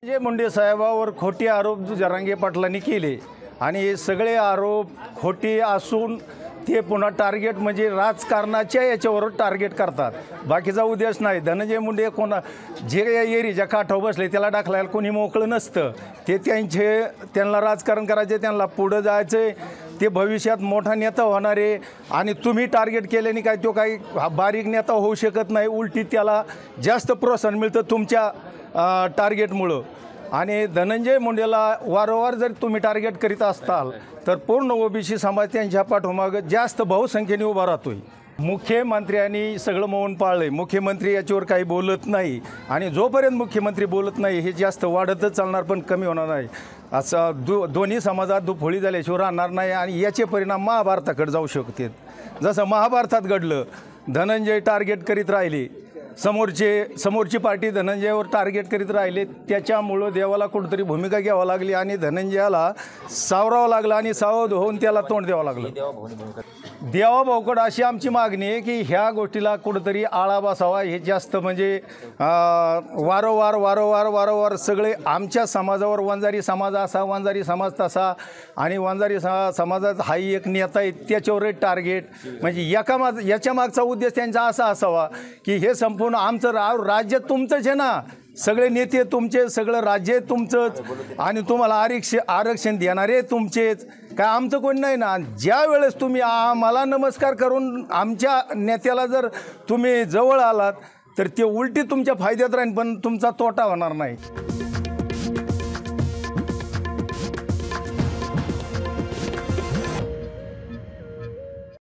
जे मुंडे साहेबावर खोटे आरोप जरांगे पाटलांनी केले आणि हे सगळे आरोप खोटे असून ते पुन्हा टार्गेट म्हणजे राजकारणाच्या याच्यावर टार्गेट करतात, बाकीचा उद्देश नाही. धनंजय मुंडे जे एरीच्या काठावर बसले त्याला दाखलायला कोणी मोकळं नसतं. ते त्यांना राजकारण करायचे, त्यांना पुढं जायचं, ते भविष्यात मोठा नेता होणार आहे. आणि तुम्ही टार्गेट केल्याने काय तो काही बारीक नेता होऊ शकत नाही, उलटी त्याला जास्त प्रोत्साहन मिळतं तुमच्या टार्गेटमुळं. आणि धनंजय मुंडेला वारंवार जर तुम्ही टार्गेट करीत असाल तर पूर्ण ओबीसी समाज त्यांच्या पाठोमागं जास्त बहुसंख्येने उभा राहतोय. मुख्यमंत्र्यांनी सगळं मौन पाळलंय. मुख्यमंत्री याच्यावर काही बोलत नाही आणि जोपर्यंत मुख्यमंत्री बोलत नाही हे जास्त वाढतच चालणार, पण कमी होणार नाही. असं दोन्ही समाजात दुफोळी झाल्याशिवाय राहणार नाही आणि याचे परिणाम महाभारताकडे जाऊ शकतात. जसं महाभारतात घडलं, धनंजय टार्गेट करीत राहिले, समोरची पार्टी धनंजयावर टार्गेट करीत राहिले, त्याच्यामुळं देवाला कुठंतरी भूमिका घ्यावी लागली आणि धनंजयाला सावरावं लागलं आणि सावध होऊन त्याला तोंड द्यावं लागलं. देवाभाऊकडं अशी आमची मागणी आहे की ह्या गोष्टीला कुठंतरी आळा बसावा. हे जास्त म्हणजे वारंवार सगळे आमच्या समाजावर, वंजारी समाज असा, वंजारी समाज तसा, आणि वंजारी समाजात हाही एक नेता आहे त्याच्यावर टार्गेट, म्हणजे याच्या मागचा उद्देश त्यांचा असा असावा की हे संपूर्ण आमचं राज्य तुमचंच आहे ना, सगळे नेते तुमचे, सगळं राज्य तुमचंच आणि तुम्हाला आरक्षण देणारे तुमचेच, काय आमचं कोणी नाही ना. ज्या वेळेस तुम्ही आम्हाला नमस्कार करून आमच्या नेत्याला जर तुम्ही जवळ आलात तर ते उलटी तुमच्या फायद्यात राहील, पण तुमचा तोटा होणार नाही.